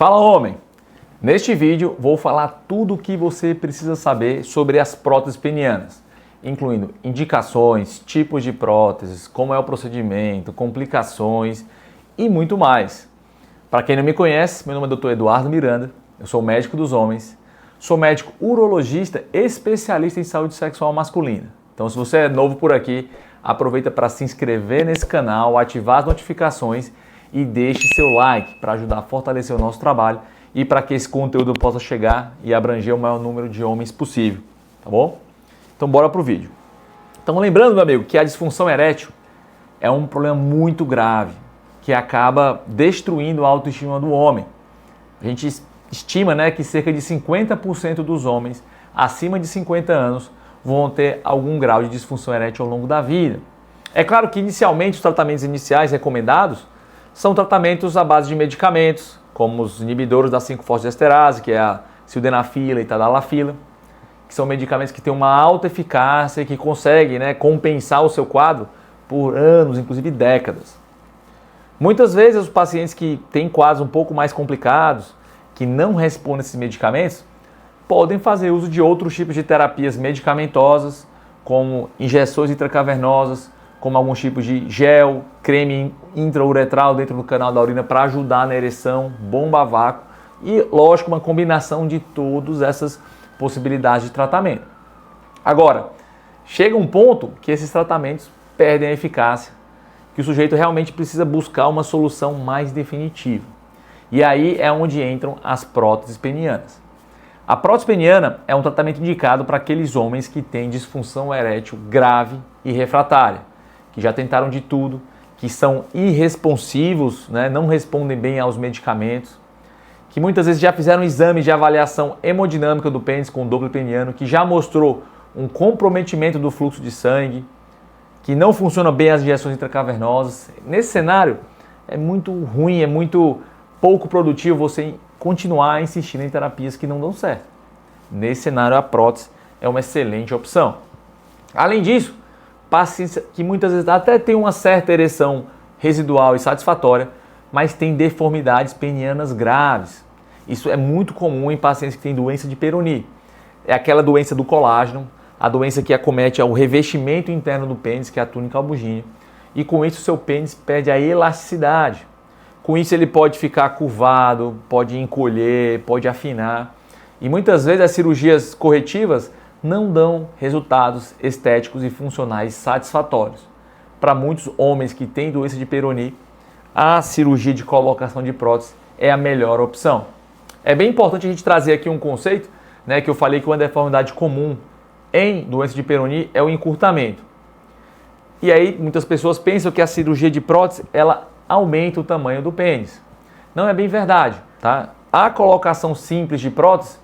Fala, homem! Neste vídeo vou falar tudo o que você precisa saber sobre as próteses penianas, incluindo indicações, tipos de próteses, como é o procedimento, complicações e muito mais. Para quem não me conhece, meu nome é Dr. Eduardo Miranda, eu sou médico dos homens, sou médico urologista especialista em saúde sexual masculina. Então, se você é novo por aqui, aproveita para se inscrever nesse canal, ativar as notificações e deixe seu like para ajudar a fortalecer o nosso trabalho e para que esse conteúdo possa chegar e abranger o maior número de homens possível, tá bom? Então bora pro vídeo. Então lembrando, meu amigo, que a disfunção erétil é um problema muito grave que acaba destruindo a autoestima do homem. A gente estima, né, que cerca de 50% dos homens acima de 50 anos vão ter algum grau de disfunção erétil ao longo da vida. É claro que inicialmente os tratamentos iniciais recomendados são tratamentos à base de medicamentos, como os inibidores da 5-fosfodiesterase, que é a sildenafila e tadalafila, que são medicamentos que têm uma alta eficácia e que conseguem, né, compensar o seu quadro por anos, inclusive décadas. Muitas vezes os pacientes que têm quadros um pouco mais complicados, que não respondem a esses medicamentos, podem fazer uso de outros tipos de terapias medicamentosas, como injeções intracavernosas, como alguns tipos de gel, creme intrauretral dentro do canal da urina para ajudar na ereção, bomba a vácuo e, lógico, uma combinação de todas essas possibilidades de tratamento. Agora, chega um ponto que esses tratamentos perdem a eficácia, que o sujeito realmente precisa buscar uma solução mais definitiva. E aí é onde entram as próteses penianas. A prótese peniana é um tratamento indicado para aqueles homens que têm disfunção erétil grave e refratária, que já tentaram de tudo, que são irresponsivos, né, não respondem bem aos medicamentos, que muitas vezes já fizeram exames de avaliação hemodinâmica do pênis com o Doppler peniano, que já mostrou um comprometimento do fluxo de sangue, que não funcionam bem as injeções intracavernosas. Nesse cenário, é muito ruim, é muito pouco produtivo você continuar insistindo em terapias que não dão certo. Nesse cenário, a prótese é uma excelente opção. Além disso, pacientes que muitas vezes até têm uma certa ereção residual e satisfatória, mas têm deformidades penianas graves. Isso é muito comum em pacientes que têm doença de Peyronie. É aquela doença do colágeno, a doença que acomete o revestimento interno do pênis, que é a túnica albugínea, e com isso o seu pênis perde a elasticidade. Com isso ele pode ficar curvado, pode encolher, pode afinar. E muitas vezes as cirurgias corretivas não dão resultados estéticos e funcionais satisfatórios. Para muitos homens que têm doença de Peyronie, a cirurgia de colocação de prótese é a melhor opção. É bem importante a gente trazer aqui um conceito, né, que eu falei que uma deformidade comum em doença de Peyronie é o encurtamento. E aí muitas pessoas pensam que a cirurgia de prótese ela aumenta o tamanho do pênis. Não é bem verdade, tá? A colocação simples de prótese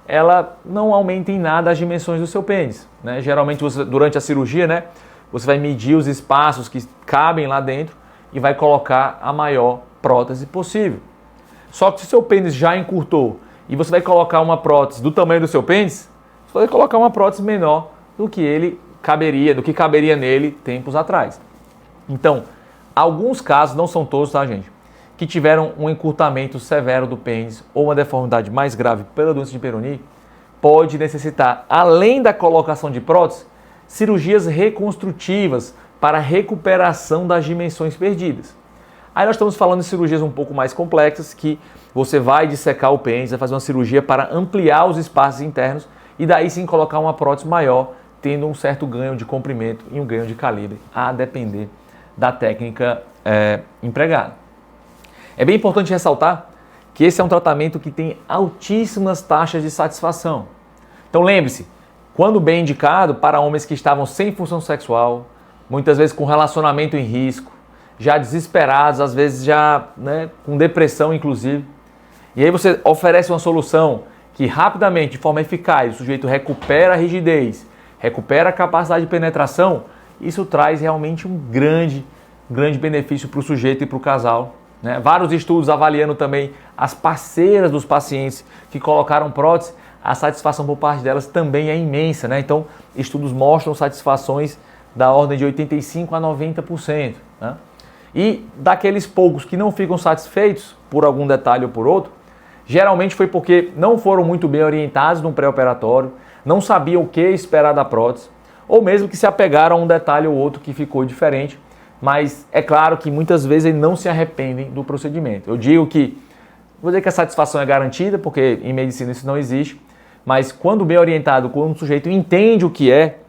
ela não aumenta em nada as dimensões do seu pênis, né? Geralmente durante a cirurgia, né, você vai medir os espaços que cabem lá dentro e vai colocar a maior prótese possível. Só que se o seu pênis já encurtou e você vai colocar uma prótese do tamanho do seu pênis, você vai colocar uma prótese menor do que caberia nele tempos atrás. Então, alguns casos, não são todos, tá, gente, que tiveram um encurtamento severo do pênis ou uma deformidade mais grave pela doença de Peyronie, pode necessitar, além da colocação de prótese, cirurgias reconstrutivas para recuperação das dimensões perdidas. Aí nós estamos falando de cirurgias um pouco mais complexas, que você vai dissecar o pênis, vai fazer uma cirurgia para ampliar os espaços internos e daí sim colocar uma prótese maior, tendo um certo ganho de comprimento e um ganho de calibre, a depender da técnica empregada. É bem importante ressaltar que esse é um tratamento que tem altíssimas taxas de satisfação. Então lembre-se, quando bem indicado para homens que estavam sem função sexual, muitas vezes com relacionamento em risco, já desesperados, às vezes já, né, com depressão inclusive, e aí você oferece uma solução que rapidamente, de forma eficaz, o sujeito recupera a rigidez, recupera a capacidade de penetração, isso traz realmente um grande benefício para o sujeito e para o casal. Né? Vários estudos avaliando também as parceiras dos pacientes que colocaram prótese, a satisfação por parte delas também é imensa. Né? Então, estudos mostram satisfações da ordem de 85% a 90%. Né? E daqueles poucos que não ficam satisfeitos por algum detalhe ou por outro, Geralmente foi porque não foram muito bem orientados no pré-operatório, não sabiam o que esperar da prótese, ou mesmo que se apegaram a um detalhe ou outro que ficou diferente, mas é claro que muitas vezes eles não se arrependem do procedimento. Eu digo que, vou dizer que a satisfação é garantida, porque em medicina isso não existe, mas quando bem orientado, quando o sujeito entende o que é,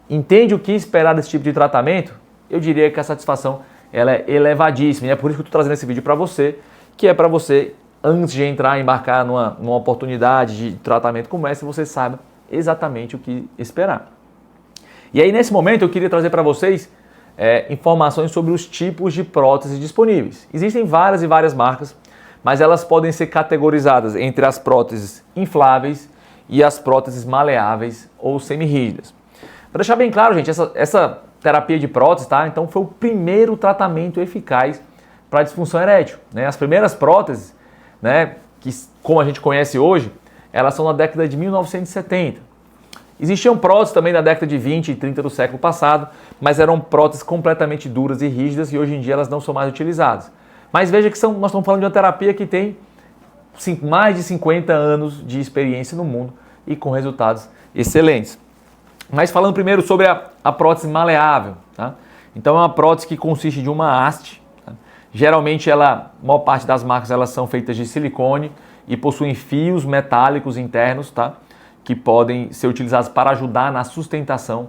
entende o que esperar desse tipo de tratamento, eu diria que a satisfação ela é elevadíssima. E é por isso que eu estou trazendo esse vídeo para você, que é para você, antes de embarcar numa oportunidade de tratamento como essa, você saiba exatamente o que esperar. E aí, nesse momento, eu queria trazer para vocês informações sobre os tipos de próteses disponíveis. Existem várias e várias marcas, mas elas podem ser categorizadas entre as próteses infláveis e as próteses maleáveis ou semi-rígidas. Para deixar bem claro, gente, essa terapia de prótese, tá? Então, foi o primeiro tratamento eficaz para a disfunção erétil, né? As primeiras próteses, né, que como a gente conhece hoje, elas são na década de 1970. Existiam próteses também na década de 20 e 30 do século passado, mas eram próteses completamente duras e rígidas e hoje em dia elas não são mais utilizadas. Mas veja que nós estamos falando de uma terapia que tem mais de 50 anos de experiência no mundo e com resultados excelentes. Mas falando primeiro sobre a prótese maleável, tá? Então é uma prótese que consiste de uma haste. Tá? Geralmente a maior parte das marcas elas são feitas de silicone e possuem fios metálicos internos, tá? Que podem ser utilizados para ajudar na sustentação.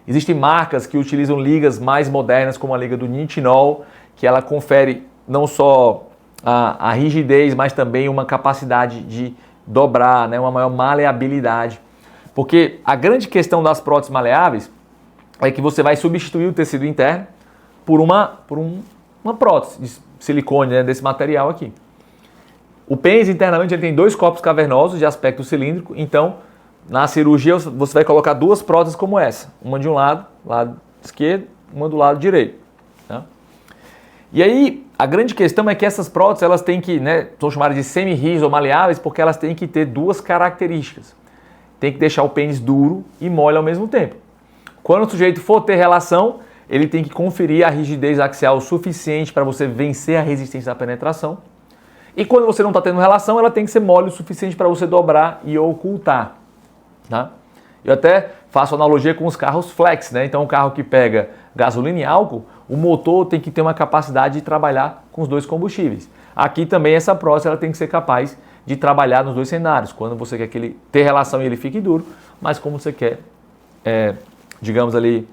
Existem marcas que utilizam ligas mais modernas, como a liga do nitinol, que ela confere não só a rigidez, mas também uma capacidade de dobrar, né? Uma maior maleabilidade. Porque a grande questão das próteses maleáveis é que você vai substituir o tecido interno por uma prótese de silicone, né, desse material aqui. O pênis internamente ele tem dois corpos cavernosos de aspecto cilíndrico, então na cirurgia você vai colocar duas próteses como essa, uma de um lado esquerdo, uma do lado direito. Tá? E aí a grande questão é que essas próteses elas têm que, né, são chamadas de semi-rígidas ou maleáveis porque elas têm que ter duas características. Tem que deixar o pênis duro e mole ao mesmo tempo. Quando o sujeito for ter relação, ele tem que conferir a rigidez axial suficiente para você vencer a resistência da penetração. E quando você não está tendo relação, ela tem que ser mole o suficiente para você dobrar e ocultar. Tá? Eu até faço analogia com os carros flex, né? Então, um carro que pega gasolina e álcool, o motor tem que ter uma capacidade de trabalhar com os dois combustíveis. Aqui também essa prótese ela tem que ser capaz de trabalhar nos dois cenários, quando você quer que ele tenha relação e ele fique duro, mas como você quer, digamos ali,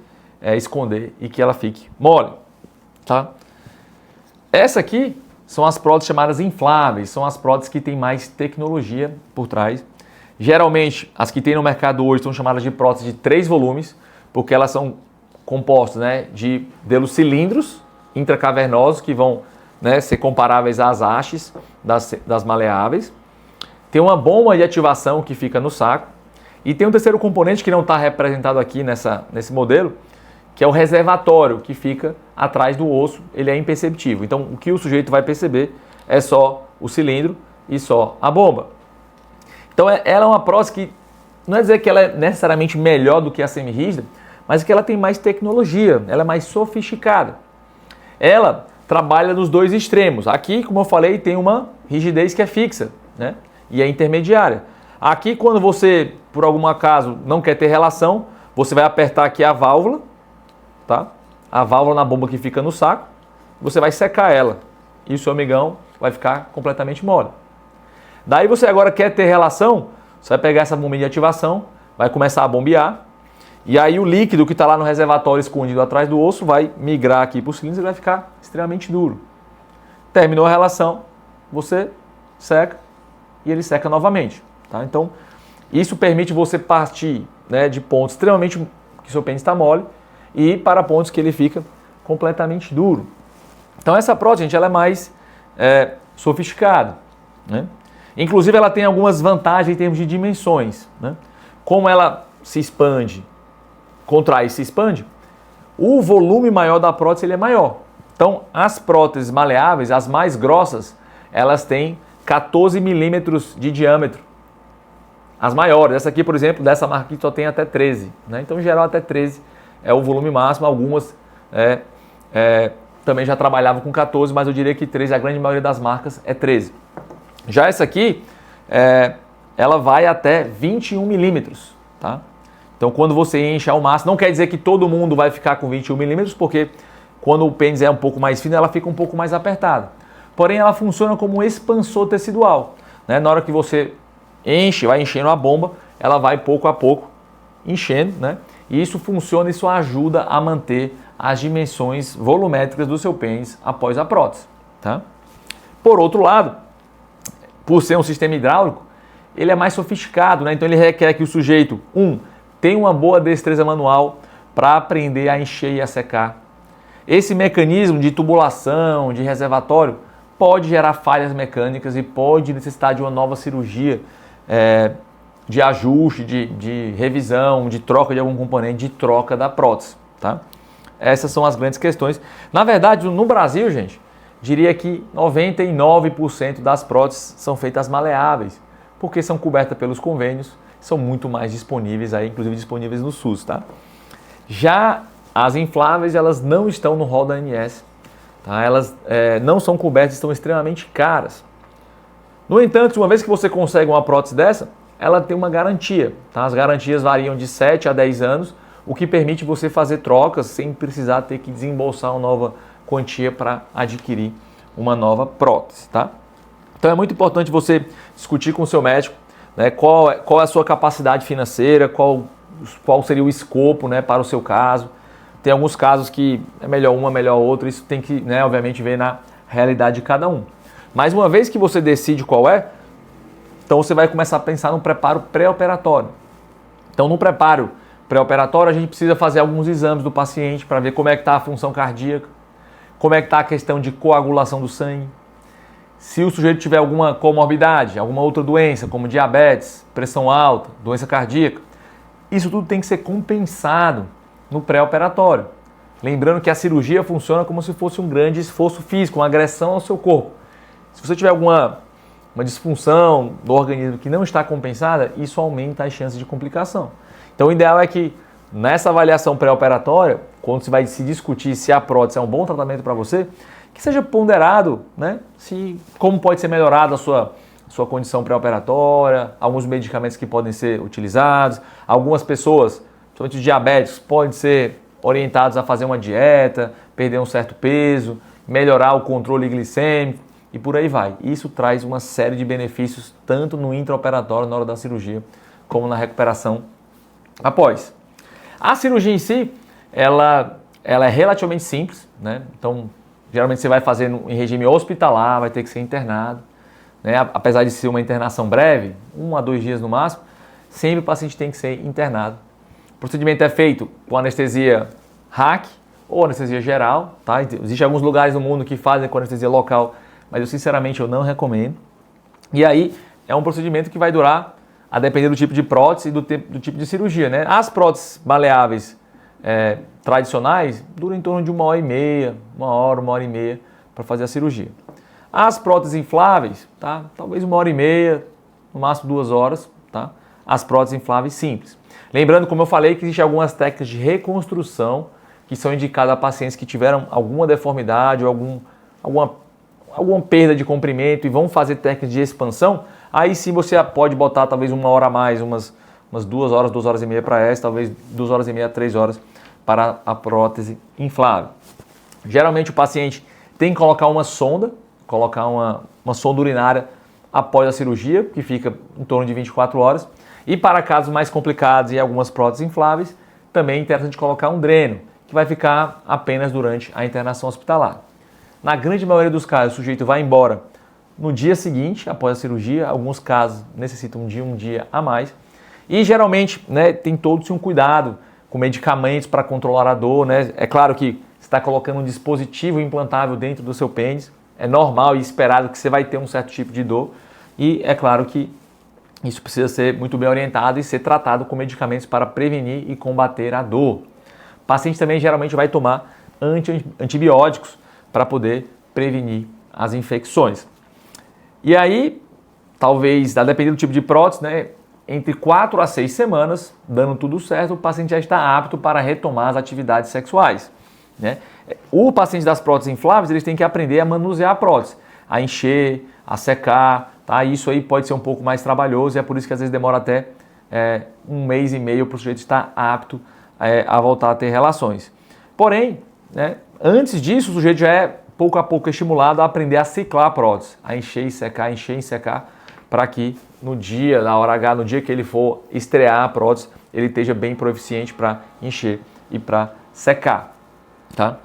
esconder e que ela fique mole. Tá? Essa aqui são as próteses chamadas infláveis, são as próteses que têm mais tecnologia por trás. Geralmente, as que tem no mercado hoje são chamadas de próteses de 3 volumes, porque elas são compostas, né, de cilindros intracavernosos que vão, né, ser comparáveis às hastes das maleáveis. Tem uma bomba de ativação que fica no saco. E tem um terceiro componente que não está representado aqui nesse modelo, que é o reservatório, que fica atrás do osso. Ele é imperceptível. Então, o que o sujeito vai perceber é só o cilindro e só a bomba. Então, ela é uma prótese que, não é dizer que ela é necessariamente melhor do que a semi-rígida, mas que ela tem mais tecnologia, ela é mais sofisticada. Ela trabalha nos dois extremos. Aqui, como eu falei, tem uma rigidez que é fixa, né? E é intermediária. Aqui, quando você, por algum acaso, não quer ter relação, você vai apertar aqui a válvula, tá? A válvula na bomba que fica no saco, você vai secar ela e o seu amigão vai ficar completamente mole. Daí você agora quer ter relação, você vai pegar essa bombinha de ativação, vai começar a bombear, e aí o líquido que está lá no reservatório escondido atrás do osso vai migrar aqui para o cilindro e vai ficar extremamente duro. Terminou a relação, você seca e ele seca novamente. Tá? Então, isso permite você partir, né, de pontos extremamente que seu pênis está mole e para pontos que ele fica completamente duro. Então, essa prótese, gente, ela é mais sofisticada. Né? Inclusive, ela tem algumas vantagens em termos de dimensões. Né? Como ela se expande, contrai e se expande, o volume maior da prótese ele é maior. Então, as próteses maleáveis, as mais grossas, elas têm 14 milímetros de diâmetro. As maiores, essa aqui, por exemplo, dessa marca aqui só tem até 13. Né? Então, em geral, até 13 é o volume máximo. Algumas também já trabalhavam com 14, mas eu diria que 13, a grande maioria das marcas é 13. Já essa aqui, ela vai até 21 milímetros, tá? Então, quando você enche ao máximo, não quer dizer que todo mundo vai ficar com 21 milímetros, porque quando o pênis é um pouco mais fino, ela fica um pouco mais apertada. Porém, ela funciona como um expansor tecidual, né? Na hora que você enche, vai enchendo a bomba, ela vai pouco a pouco enchendo, né? E isso funciona, isso ajuda a manter as dimensões volumétricas do seu pênis após a prótese, tá? Por outro lado, por ser um sistema hidráulico, ele é mais sofisticado, né? Então ele requer que o sujeito, tenha uma boa destreza manual para aprender a encher e a secar. Esse mecanismo de tubulação, de reservatório, pode gerar falhas mecânicas e pode necessitar de uma nova cirurgia, de ajuste, de revisão, de troca de algum componente, de troca da prótese, tá? Essas são as grandes questões. Na verdade, no Brasil, gente, diria que 99% das próteses são feitas maleáveis, porque são cobertas pelos convênios, são muito mais disponíveis aí, inclusive disponíveis no SUS, tá? Já as infláveis, elas não estão no rol da ANS, tá? Elas não são cobertas, estão extremamente caras. No entanto, uma vez que você consegue uma prótese dessa, ela tem uma garantia, tá? As garantias variam de 7 a 10 anos, o que permite você fazer trocas sem precisar ter que desembolsar uma nova quantia para adquirir uma nova prótese, tá? Então é muito importante você discutir com o seu médico, né, qual é a sua capacidade financeira, qual seria o escopo, né, para o seu caso. Tem alguns casos que é melhor uma, melhor outra, isso tem que, né, obviamente, ver na realidade de cada um. Mas uma vez que você decide qual é, então você vai começar a pensar no preparo pré-operatório. Então no preparo pré-operatório a gente precisa fazer alguns exames do paciente para ver como é que está a função cardíaca, como é que está a questão de coagulação do sangue, se o sujeito tiver alguma comorbidade, alguma outra doença, como diabetes, pressão alta, doença cardíaca, isso tudo tem que ser compensado no pré-operatório. Lembrando que a cirurgia funciona como se fosse um grande esforço físico, uma agressão ao seu corpo. Se você tiver alguma disfunção do organismo que não está compensada, isso aumenta as chances de complicação. Então o ideal é que nessa avaliação pré-operatória, quando se vai se discutir se a prótese é um bom tratamento para você, que seja ponderado, né, como pode ser melhorada a sua condição pré-operatória, alguns medicamentos que podem ser utilizados, algumas pessoas, principalmente os diabéticos, podem ser orientados a fazer uma dieta, perder um certo peso, melhorar o controle glicêmico e por aí vai. Isso traz uma série de benefícios tanto no intraoperatório, na hora da cirurgia, como na recuperação após. A cirurgia em si, ela é relativamente simples, né? Então, geralmente você vai fazer em regime hospitalar, vai ter que ser internado, né? Apesar de ser uma internação breve, 1 a 2 dias no máximo, sempre o paciente tem que ser internado. O procedimento é feito com anestesia RAC ou anestesia geral, tá? Existem alguns lugares no mundo que fazem com anestesia local, mas eu sinceramente não recomendo. E aí é um procedimento que vai durar, a depender do tipo de prótese e do tipo de cirurgia, né? As próteses maleáveis tradicionais duram em torno de 1h30, 1h, para fazer a cirurgia. As próteses infláveis, tá? Talvez 1h30, no máximo 2 horas, tá? As próteses infláveis simples. Lembrando, como eu falei, que existem algumas técnicas de reconstrução que são indicadas a pacientes que tiveram alguma deformidade ou alguma perda de comprimento e vão fazer técnicas de expansão. Aí sim você pode botar talvez 1 hora a mais, umas 2 horas, 2h30 para essa, talvez 2h30 a 3 horas para a prótese inflável. Geralmente o paciente tem que colocar uma sonda, uma sonda urinária após a cirurgia, que fica em torno de 24 horas. E para casos mais complicados e algumas próteses infláveis, também é interessante colocar um dreno, que vai ficar apenas durante a internação hospitalar. Na grande maioria dos casos, o sujeito vai embora no dia seguinte, após a cirurgia. Alguns casos necessitam de um dia a mais. E geralmente, né, tem todo-se um cuidado com medicamentos para controlar a dor, né? É claro que você está colocando um dispositivo implantável dentro do seu pênis. É normal e esperado que você vai ter um certo tipo de dor. E é claro que isso precisa ser muito bem orientado e ser tratado com medicamentos para prevenir e combater a dor. O paciente também geralmente vai tomar antibióticos para poder prevenir as infecções. E aí, talvez, dependendo do tipo de prótese, né, entre 4 a 6 semanas, dando tudo certo, o paciente já está apto para retomar as atividades sexuais, né? O paciente das próteses infláveis, eles têm que aprender a manusear a prótese, a encher, a secar, tá? Isso aí pode ser um pouco mais trabalhoso e é por isso que às vezes demora até 1 mês e meio para o sujeito estar apto a voltar a ter relações. Porém, né, antes disso, o sujeito já é pouco a pouco estimulado a aprender a ciclar a prótese, a encher e secar, para que no dia, na hora H, no dia que ele for estrear a prótese, ele esteja bem proficiente para encher e para secar, tá?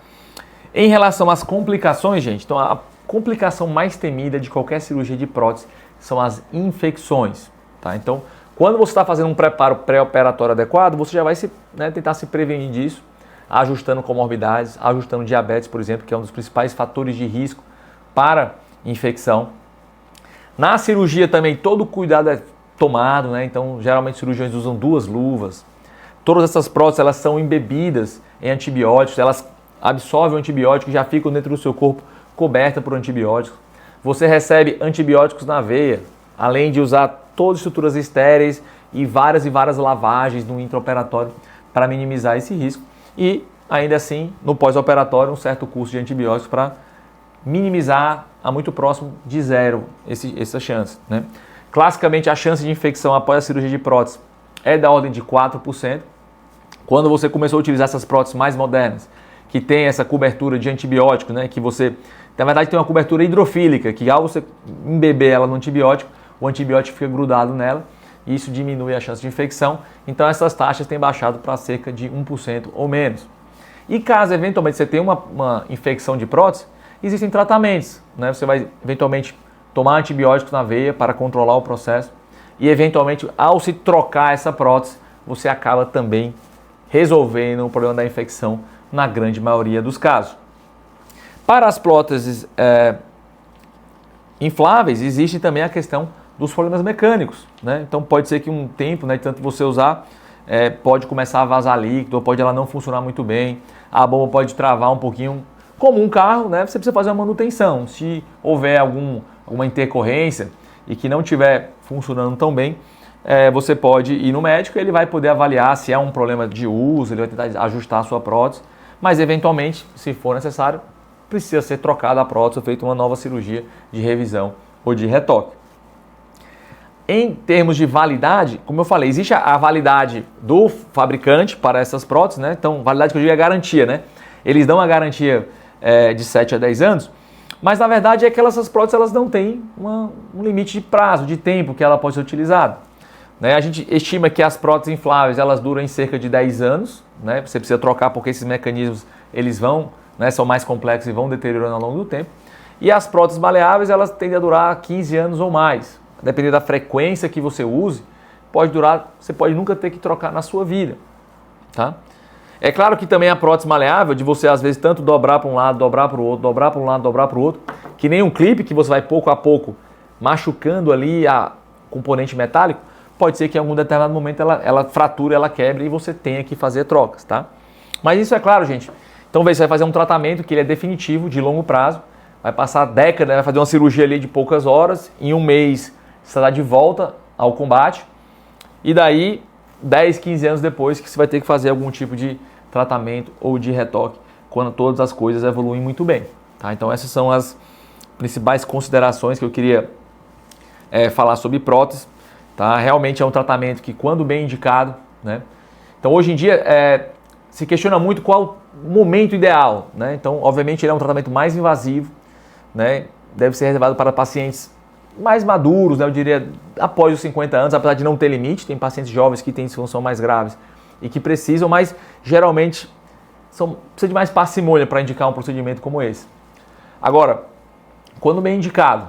Em relação às complicações, gente, então a complicação mais temida de qualquer cirurgia de prótese são as infecções, tá? Então, quando você está fazendo um preparo pré-operatório adequado, você já vai tentar se prevenir disso, ajustando comorbidades, ajustando diabetes, por exemplo, que é um dos principais fatores de risco para infecção. Na cirurgia também todo cuidado é tomado, né? Então geralmente cirurgiões usam 2 luvas. Todas essas próteses elas são embebidas em antibióticos, elas absorvem o antibiótico e já ficam dentro do seu corpo coberta por antibióticos. Você recebe antibióticos na veia, além de usar todas as estruturas estéreis e várias lavagens no intraoperatório para minimizar esse risco. E, ainda assim, no pós-operatório, um certo curso de antibióticos para minimizar a muito próximo de zero essa chance, né? Classicamente, a chance de infecção após a cirurgia de prótese é da ordem de 4%. Quando você começou a utilizar essas próteses mais modernas, que tem essa cobertura de antibiótico, né, que você, na verdade, tem uma cobertura hidrofílica, que ao você embeber ela no antibiótico, o antibiótico fica grudado nela, e isso diminui a chance de infecção. Então essas taxas têm baixado para cerca de 1% ou menos. E caso eventualmente você tenha uma infecção de prótese, existem tratamentos, né? Você vai eventualmente tomar antibióticos na veia para controlar o processo e eventualmente ao se trocar essa prótese, você acaba também resolvendo o problema da infecção na grande maioria dos casos. Para as próteses infláveis, existe também a questão dos problemas mecânicos, né? Então pode ser que um tempo, né, de tanto você usar, pode começar a vazar líquido, ou pode ela não funcionar muito bem, a bomba pode travar um pouquinho. Como um carro, né, você precisa fazer uma manutenção. Se houver alguma intercorrência e que não estiver funcionando tão bem, você pode ir no médico, ele vai poder avaliar se é um problema de uso, ele vai tentar ajustar a sua prótese, mas eventualmente, se for necessário, precisa ser trocada a prótese, feita uma nova cirurgia de revisão ou de retoque. Em termos de validade, como eu falei, existe a validade do fabricante para essas próteses, né? Então, validade que eu digo é garantia, né? Eles dão a garantia de 7 a 10 anos, mas na verdade é que essas próteses elas não têm um limite de prazo, de tempo que ela pode ser utilizada, né? A gente estima que as próteses infláveis elas duram em cerca de 10 anos, né? Você precisa trocar porque esses mecanismos eles vão, né, são mais complexos e vão deteriorando ao longo do tempo. E as próteses maleáveis elas tendem a durar 15 anos ou mais. Dependendo da frequência que você use, você pode nunca ter que trocar na sua vida, tá? É claro que também a prótese maleável, de você às vezes tanto dobrar para um lado, dobrar para o outro, dobrar para um lado, dobrar para o outro, que nem um clipe que você vai pouco a pouco machucando ali a componente metálico, pode ser que em algum determinado momento ela frature, ela quebre e você tenha que fazer trocas, tá? Mas isso é claro, gente. Então você vai fazer um tratamento que ele é definitivo, de longo prazo, vai passar décadas, vai fazer uma cirurgia ali de poucas horas, em 1 mês você está de volta ao combate e daí 10, 15 anos depois que você vai ter que fazer algum tipo de tratamento ou de retoque quando todas as coisas evoluem muito bem, tá? Então essas são as principais considerações que eu queria falar sobre prótese, tá? Realmente é um tratamento que quando bem indicado, né? Então hoje em dia se questiona muito qual o momento ideal, né? Então obviamente ele é um tratamento mais invasivo, né? Deve ser reservado para pacientes mais maduros, né, eu diria, após os 50 anos, apesar de não ter limite, tem pacientes jovens que têm disfunção mais graves e que precisam, mas geralmente precisa de mais parcimônia para indicar um procedimento como esse. Agora, quando bem indicado,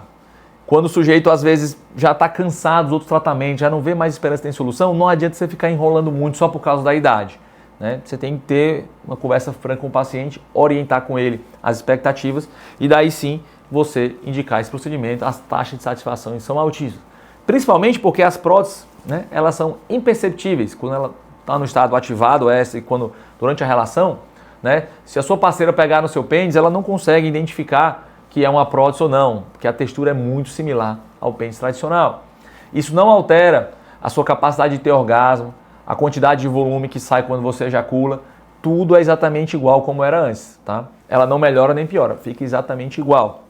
quando o sujeito às vezes já está cansado dos outros tratamentos, já não vê mais esperança de ter solução, não adianta você ficar enrolando muito só por causa da idade, né? Você tem que ter uma conversa franca com o paciente, orientar com ele as expectativas e daí sim você indicar esse procedimento. As taxas de satisfação são altíssimas. Principalmente porque as próteses, né, elas são imperceptíveis quando ela está no estado ativado, quando durante a relação, né, se a sua parceira pegar no seu pênis, ela não consegue identificar que é uma prótese ou não, porque a textura é muito similar ao pênis tradicional. Isso não altera a sua capacidade de ter orgasmo, a quantidade de volume que sai quando você ejacula, tudo é exatamente igual como era antes, tá? Ela não melhora nem piora, fica exatamente igual.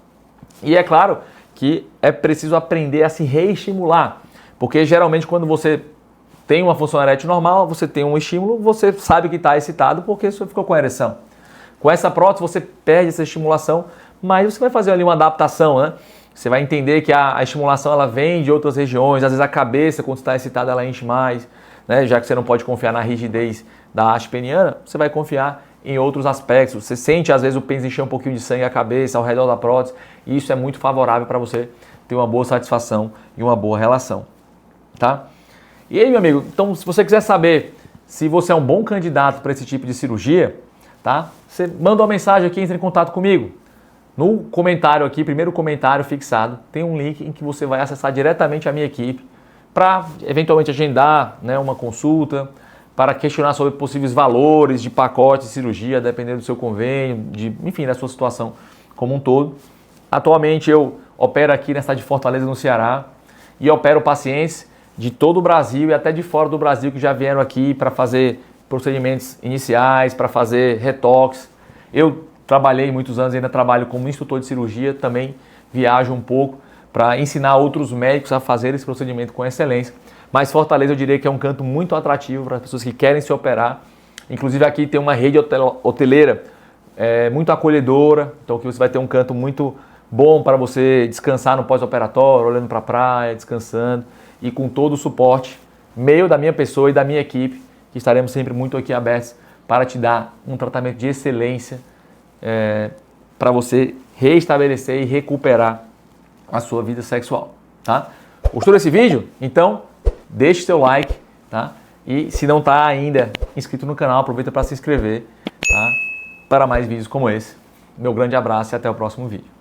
E é claro que é preciso aprender a se reestimular. Porque geralmente quando você tem uma função erétil normal, você tem um estímulo, você sabe que está excitado porque você ficou com a ereção. Com essa prótese você perde essa estimulação, mas você vai fazer ali uma adaptação, né? Você vai entender que a estimulação ela vem de outras regiões, às vezes a cabeça, quando está excitada, ela enche mais, né? Já que você não pode confiar na rigidez da haste peniana, você vai confiar em outros aspectos. Você sente às vezes o pênis encher um pouquinho de sangue à cabeça, ao redor da prótese, e isso é muito favorável para você ter uma boa satisfação e uma boa relação, tá? E aí, meu amigo, então se você quiser saber se você é um bom candidato para esse tipo de cirurgia, tá? Você manda uma mensagem aqui, entra em contato comigo. No comentário aqui, primeiro comentário fixado, tem um link em que você vai acessar diretamente a minha equipe para eventualmente agendar, né, uma consulta, para questionar sobre possíveis valores de pacote de cirurgia, dependendo do seu convênio, enfim, da sua situação como um todo. Atualmente eu opero aqui na cidade de Fortaleza, no Ceará, e opero pacientes de todo o Brasil e até de fora do Brasil que já vieram aqui para fazer procedimentos iniciais, para fazer retoques. Eu trabalhei muitos anos, ainda trabalho como instrutor de cirurgia, também viajo um pouco para ensinar outros médicos a fazer esse procedimento com excelência. Mas Fortaleza eu diria que é um canto muito atrativo para as pessoas que querem se operar. Inclusive aqui tem uma rede hoteleira muito acolhedora, então aqui você vai ter um canto muito bom para você descansar no pós-operatório, olhando para a praia, descansando e com todo o suporte meu, da minha pessoa e da minha equipe, que estaremos sempre muito aqui abertos para te dar um tratamento de excelência para você reestabelecer e recuperar a sua vida sexual, tá? Gostou desse vídeo? Então, deixe seu like, tá? E se não está ainda inscrito no canal, aproveita para se inscrever, tá? Para mais vídeos como esse. Meu grande abraço e até o próximo vídeo.